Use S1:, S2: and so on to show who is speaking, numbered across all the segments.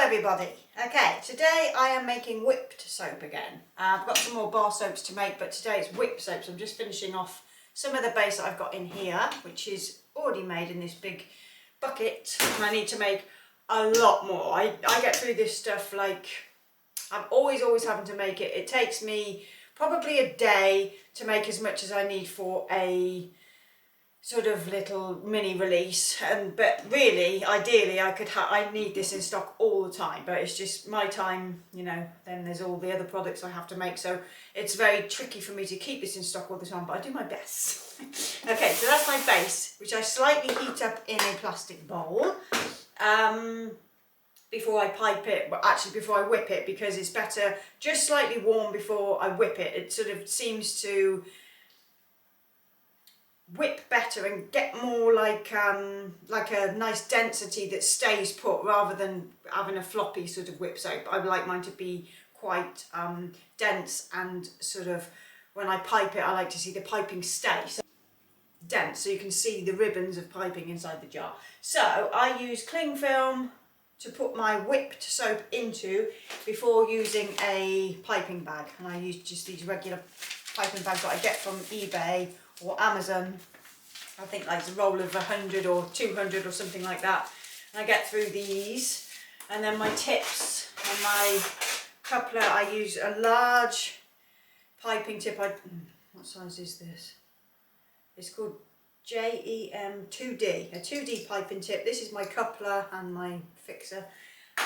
S1: everybody. Okay, today I am making whipped soap again. I've got some more bar soaps to make, but today it's whipped soap, so I'm just finishing off some of the base that I've got in here, which is already made in this big bucket, and I need to make a lot more. I get through this stuff like, I'm always having to make it. It takes me probably a day to make as much as I need for a sort of little mini release, but really ideally I need this in stock all the time, but it's just my time, you know, then there's all the other products I have to make, so it's very tricky for me to keep this in stock all the time, but I do my best. Okay, so that's my base, which I slightly heat up in a plastic bowl before I pipe it, well actually before I whip it, because it's better just slightly warm before I whip it. It sort of seems to whip better and get more like a nice density that stays put, rather than having a floppy sort of whip soap. I like mine to be quite dense, and sort of when I pipe it I like to see the piping stay so dense, so you can see the ribbons of piping inside the jar. So I use cling film to put my whipped soap into before using a piping bag, and I use just these regular piping bags that I get from eBay or Amazon. I think like a roll of 100 or 200 or something like that, and I get through these. And then my tips and my coupler, I use a large piping tip. What size is this? It's called JEM 2D, a 2D piping tip. This is my coupler and my fixer,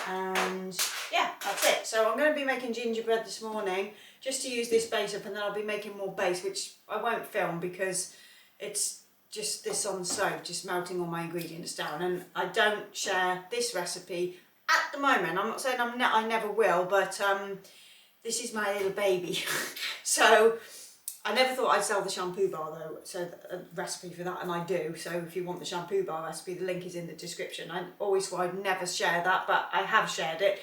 S1: and yeah, that's it. So I'm going to be making gingerbread this morning just to use this base up, and then I'll be making more base, which I won't film because it's just this on soap, just melting all my ingredients down, and I don't share this recipe at the moment. I'm not saying I never will, but this is my little baby. So I never thought I'd sell the shampoo bar though, so a recipe for that, and I do. So if you want the shampoo bar recipe, the link is in the description. I always swore I'd never share that, but I have shared it.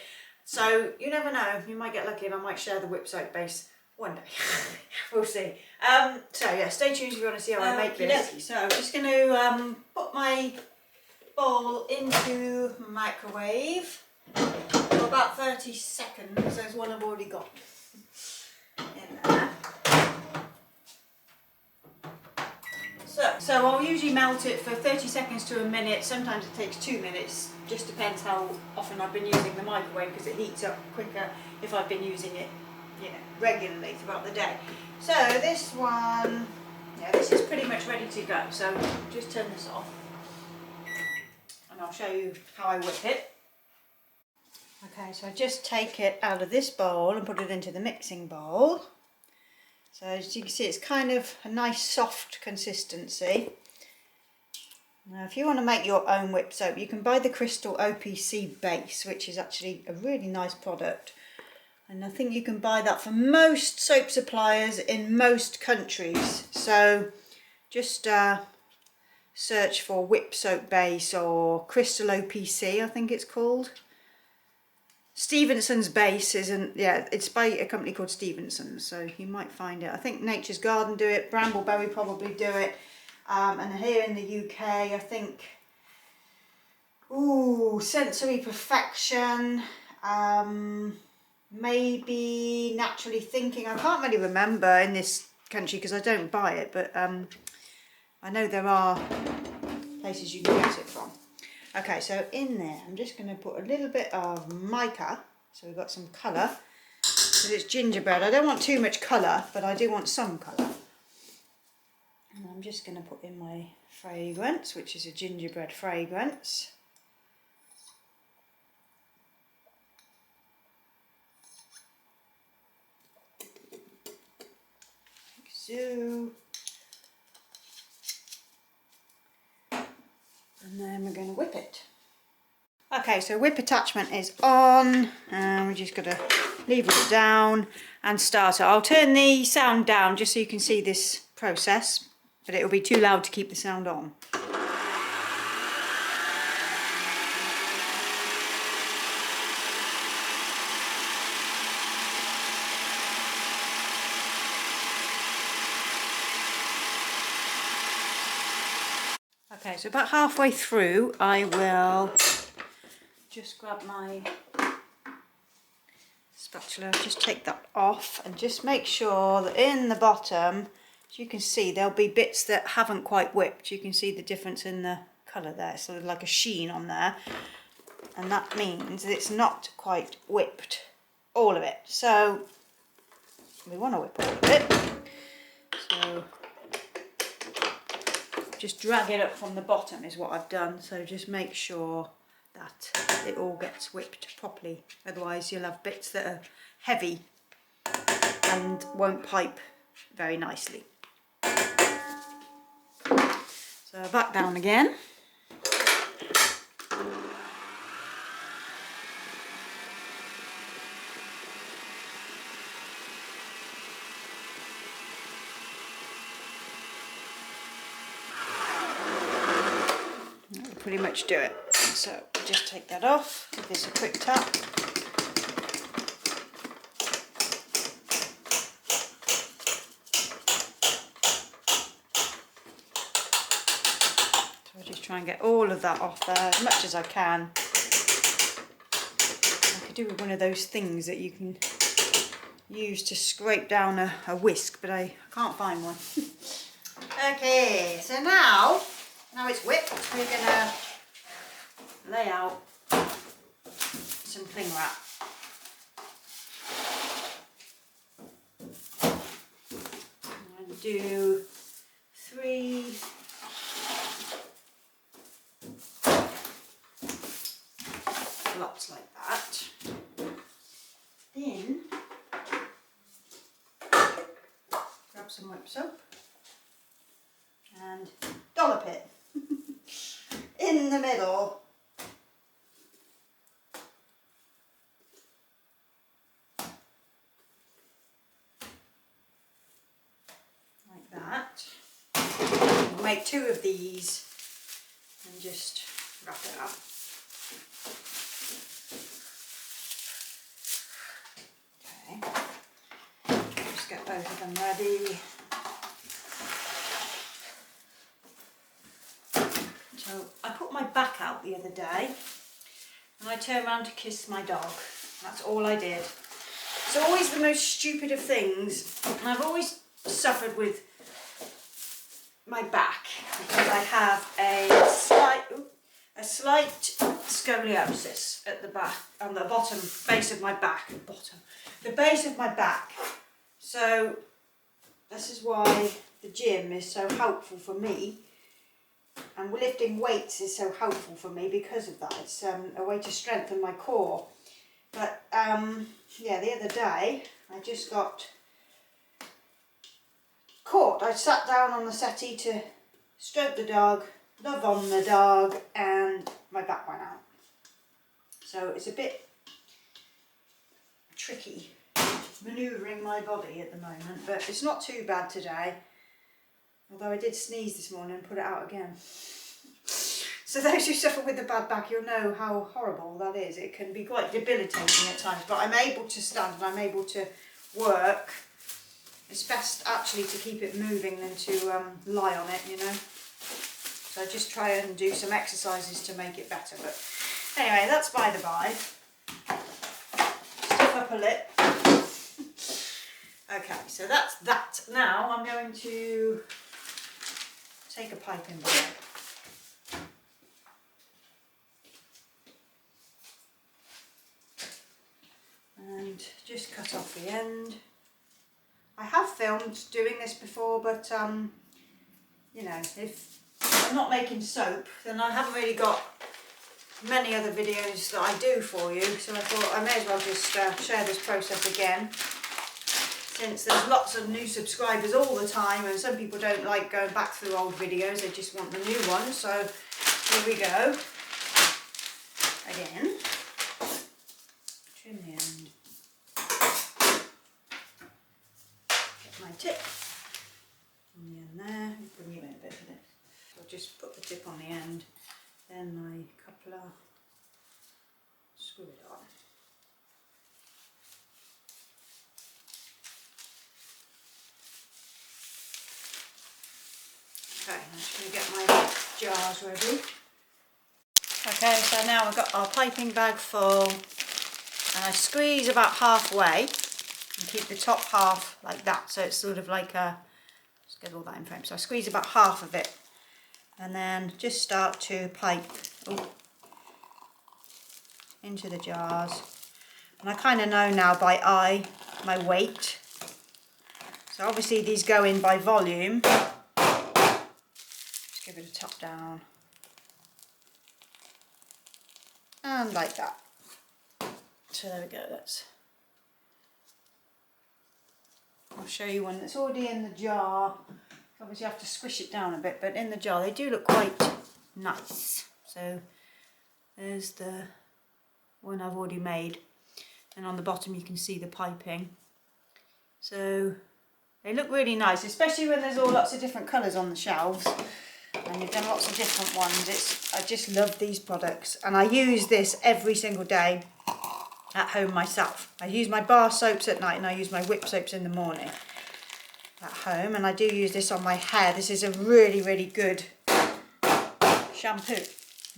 S1: So you never know, you might get lucky and I might share the whip soap base one day. We'll see. So yeah, stay tuned if you want to see how I make this. So I'm just going to put my bowl into microwave for about 30 seconds. There's one I've already got in there. So I'll usually melt it for 30 seconds to a minute. Sometimes it takes 2 minutes. Just depends how often I've been using the microwave, because it heats up quicker if I've been using it, you know, regularly throughout the day. So this one, yeah, this is pretty much ready to go. So just turn this off and I'll show you how I whip it. Okay, so I just take it out of this bowl and put it into the mixing bowl. So as you can see, it's kind of a nice soft consistency. Now if you want to make your own whip soap, you can buy the Crystal OPC base, which is actually a really nice product. And I think you can buy that from most soap suppliers in most countries. So just search for whip soap base or Crystal OPC, I think it's called. Stevenson's base isn't, yeah, it's by a company called Stevenson's, so you might find it. I think Nature's Garden do it, Brambleberry probably do it, and here in the UK I think, Sensory Perfection, maybe Naturally Thinking. I can't really remember in this country because I don't buy it, but I know there are places you can get it from. Okay, so in there I'm just going to put a little bit of mica, so we've got some colour, because it's gingerbread. I don't want too much colour, but I do want some colour. And I'm just going to put in my fragrance, which is a gingerbread fragrance. Like so. And then we're going to whip it. Okay, so whip attachment is on, and we're just going to lever it down and start it. I'll turn the sound down just so you can see this process, but it'll be too loud to keep the sound on. Okay, so about halfway through I will just grab my spatula, just take that off and just make sure that in the bottom, as you can see, there'll be bits that haven't quite whipped. You can see the difference in the colour there, so there's like a sheen on there, and that means that it's not quite whipped, all of it. So we want to whip all of it, so just drag it up from the bottom is what I've done. So just make sure that it all gets whipped properly, otherwise you'll have bits that are heavy and won't pipe very nicely. So back down again. That will pretty much do it. So just take that off, give this a quick tap. So I'll just try and get all of that off there as much as I can. I could do with one of those things that you can use to scrape down a whisk, but I can't find one. Okay, so now it's whipped, we're going to lay out some cling wrap. I'm going to do 3 lots like that. Then grab some whip soap and dollop it in the middle. Like that. We'll make 2 of these and just wrap it up. Okay. Just get both of them ready. So I put my back out the other day and I turned around to kiss my dog. That's all I did. It's always the most stupid of things, and I've always suffered with my back because I have a slight scoliosis at the back, on the bottom base of my back, the base of my back. So this is why the gym is so helpful for me. And lifting weights is so helpful for me because of that. It's a way to strengthen my core. But yeah, the other day I just got caught. I sat down on the settee to stroke the dog, love on the dog, and my back went out. So it's a bit tricky manoeuvring my body at the moment, but it's not too bad today. Although I did sneeze this morning and put it out again. So those who suffer with the bad back, you'll know how horrible that is. It can be quite debilitating at times, but I'm able to stand and I'm able to work. It's best actually to keep it moving than to lie on it, you know. So I just try and do some exercises to make it better. But anyway, that's by the by. Stiff upper lip. Okay, so that's that. Now I'm going to take a piping bag and just cut off the end. I have filmed doing this before, but you know, if I'm not making soap, then I haven't really got many other videos that I do for you, so I thought I may as well just share this process again, since there's lots of new subscribers all the time and some people don't like going back through old videos, they just want the new ones. So here we go. Again, trim the end. Get my tip on the end there, bring you in a bit for this. So I'll just put the tip on the end, then my coupler, screw it on. Okay, I'm just going to get my jars ready. Okay, so now we've got our piping bag full. and I squeeze about halfway and keep the top half like that, so it's sort of like a, let's get all that in frame. So I squeeze about half of it and then just start to pipe into the jars. And I kind of know now by eye my weight. So obviously these go in by volume. Just give it a top down. And like that. So there we go, I'll show you one that's already in the jar. Obviously you have to squish it down a bit, but in the jar they do look quite nice. So there's the one I've already made, and on the bottom you can see the piping. So they look really nice, especially when there's all lots of different colours on the shelves and you've done lots of different ones. I just love these products, and I use this every single day at home myself. I use my bar soaps at night and I use my whip soaps in the morning at home, and I do use this on my hair. This is a really, really good shampoo.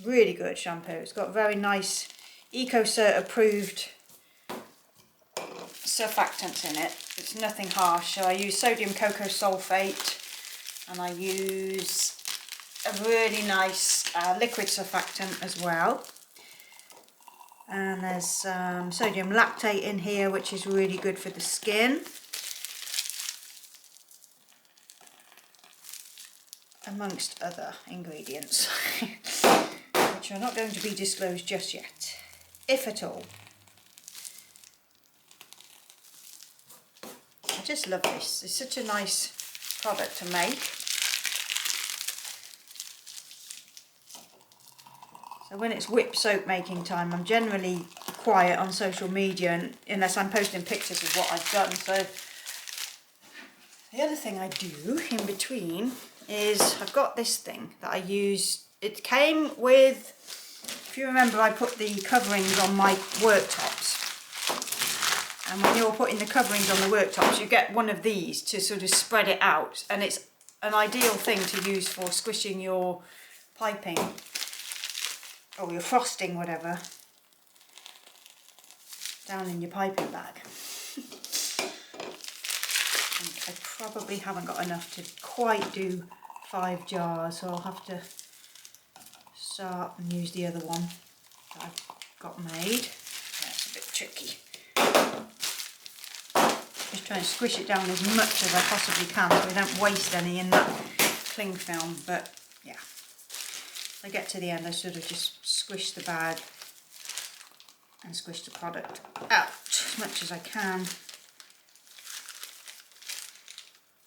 S1: Really good shampoo. It's got very nice EcoCert approved surfactants in it. It's nothing harsh. So I use sodium cocoa sulfate, and I use a really nice liquid surfactant as well. And there's sodium lactate in here, which is really good for the skin. Amongst other ingredients, which are not going to be disclosed just yet, if at all. I just love this. It's such a nice product to make. So when it's whip soap making time, I'm generally quiet on social media unless I'm posting pictures of what I've done. So the other thing I do in between is I've got this thing that I use. It came with, if you remember, I put the coverings on my worktops. And when you're putting the coverings on the worktops, you get one of these to sort of spread it out. And it's an ideal thing to use for squishing your piping or your frosting, whatever, down in your piping bag. I probably haven't got enough to quite do 5 jars, so I'll have to start and use the other one that I've got made. That's a bit tricky. Just trying to squish it down as much as I possibly can so I don't waste any in that cling film, but yeah. When I get to the end, I sort of just squish the bag and squish the product out as much as I can.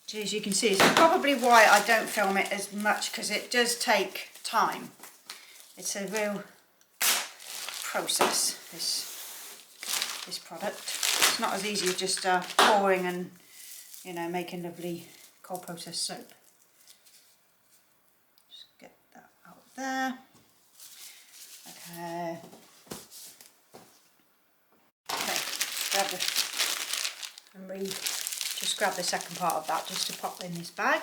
S1: So as you can see, it's probably why I don't film it as much, because it does take time. It's a real process, this product. It's not as easy as just pouring and, you know, making lovely cold process soap. Just get that out there. Okay. Just grab the second part of that just to pop in this bag,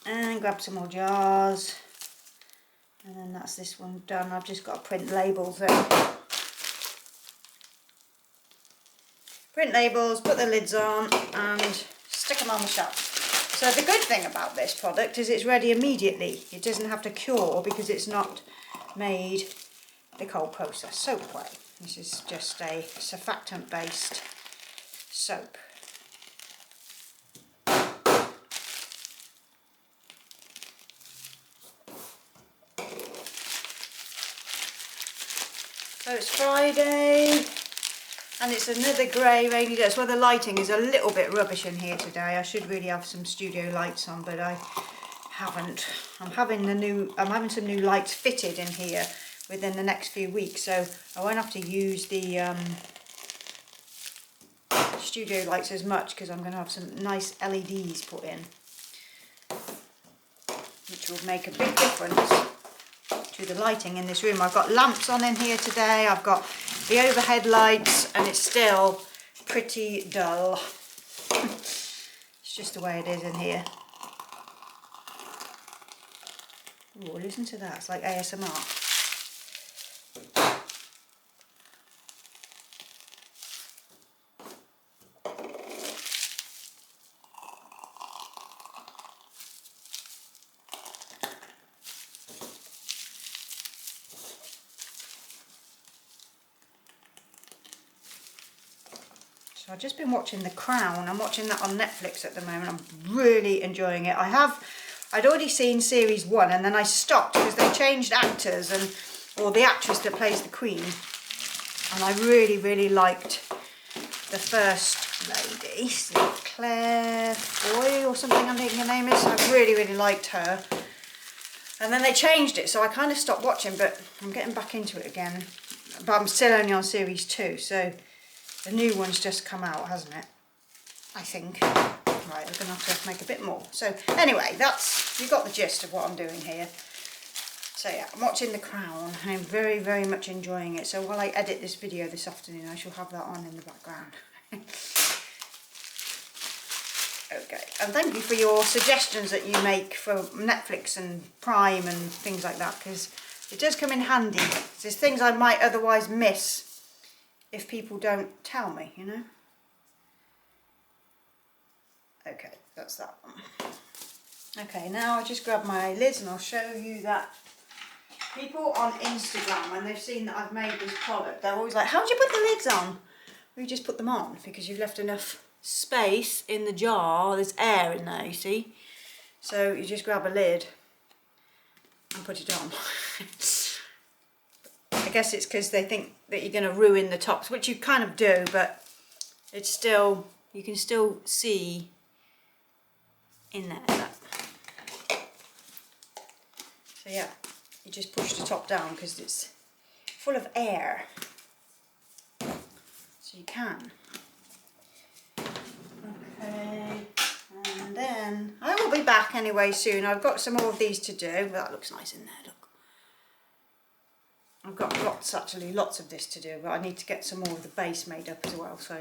S1: and grab some more jars, and then that's this one done. I've just got to print labels in. Print labels, put the lids on and stick them on the shelf. So the good thing about this product is it's ready immediately. It doesn't have to cure because it's not made the cold process soap way. This is just a surfactant based soap. So it's Friday and it's another grey rainy day. So the lighting is a little bit rubbish in here today. I should really have some studio lights on, but I haven't. I'm having some new lights fitted in here within the next few weeks, so I won't have to use the studio lights as much, because I'm going to have some nice LEDs put in, which will make a big difference to the lighting in this room. I've got lamps on in here today, I've got the overhead lights, and it's still pretty dull. It's just the way it is in here. Oh, listen to that, it's like ASMR. So I've just been watching The Crown. I'm watching that on Netflix at the moment. I'm really enjoying it. I'd already seen series 1 and then I stopped because they changed actors or the actress that plays the Queen. And I really, really liked the first lady, Claire Foy or something I think her name is. I really, really liked her. And then they changed it, so I kind of stopped watching, but I'm getting back into it again. But I'm still only on series 2, so the new one's just come out, hasn't it? I think. Right, we're going to have to make a bit more. So anyway, you got the gist of what I'm doing here. So yeah, I'm watching The Crown. I'm very, very much enjoying it. So while I edit this video this afternoon, I shall have that on in the background. Okay, and thank you for your suggestions that you make for Netflix and Prime and things like that, because it does come in handy. There's things I might otherwise miss if people don't tell me, you know. Okay, that's that one. Okay, now I just grab my lids and I'll show you that people on Instagram, when they've seen that I've made this product, they're always like, how do you put the lids on? Well, you just put them on because you've left enough space in the jar. There's air in there, you see. So you just grab a lid and put it on. I guess it's because they think that you're going to ruin the tops, which you kind of do, but it's still, you can still see in there. So yeah, you just push the top down because it's full of air. So you can. Okay, and then I will be back anyway soon. I've got some more of these to do. That looks nice in there, look. I've got lots of this to do, but I need to get some more of the base made up as well, so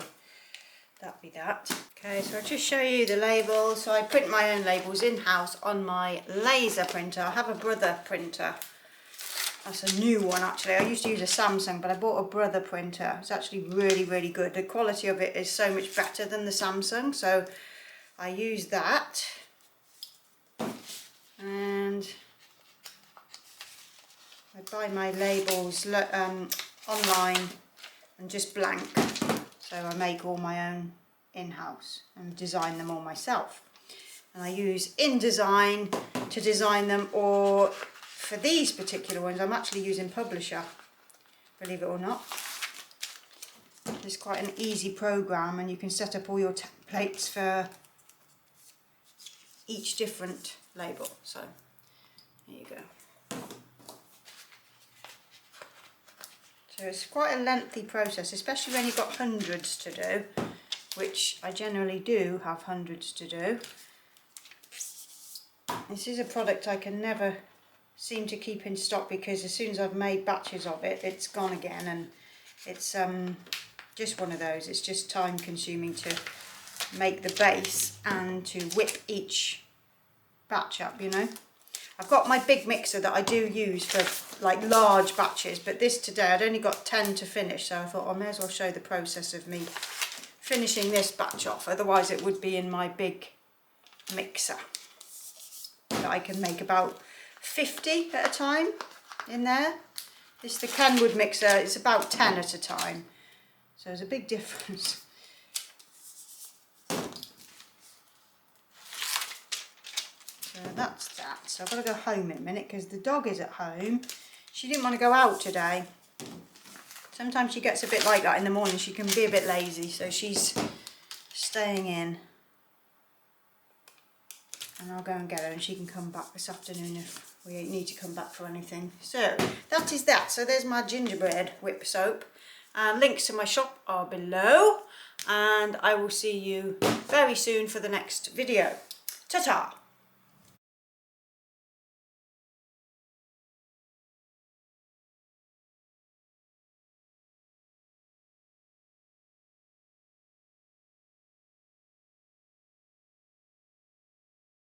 S1: that'll be that. Okay, so I'll just show you the labels. So I print my own labels in-house on my laser printer. I have a Brother printer. That's a new one actually. I used to use a Samsung, but I bought a Brother printer. It's actually really, really good. The quality of it is so much better than the Samsung, so I use that. And I buy my labels online and just blank. So I make all my own in-house and design them all myself. And I use InDesign to design them, or for these particular ones I'm actually using Publisher, believe it or not. It's quite an easy program and you can set up all your templates for each different label. So there you go. So it's quite a lengthy process, especially when you've got hundreds to do, which I generally do have hundreds to do. This is a product I can never seem to keep in stock because as soon as I've made batches of it, it's gone again, and it's just one of those. It's just time consuming to make the base and to whip each batch up, you know. I've got my big mixer that I do use for like large batches, but this today I'd only got 10 to finish, so I thought I may as well show the process of me finishing this batch off, otherwise it would be in my big mixer that I can make about 50 at a time in there. This, the Kenwood mixer, it's about 10 at a time, so there's a big difference. So that's that. So I've got to go home in a minute because the dog is at home. She didn't want to go out today. Sometimes she gets a bit like that in the morning. She can be a bit lazy, so she's staying in. And I'll go and get her and she can come back this afternoon if we need to come back for anything. So that is that. So there's my Gingerbread whip soap. Links to my shop are below, and I will see you very soon for the next video. Ta-ta!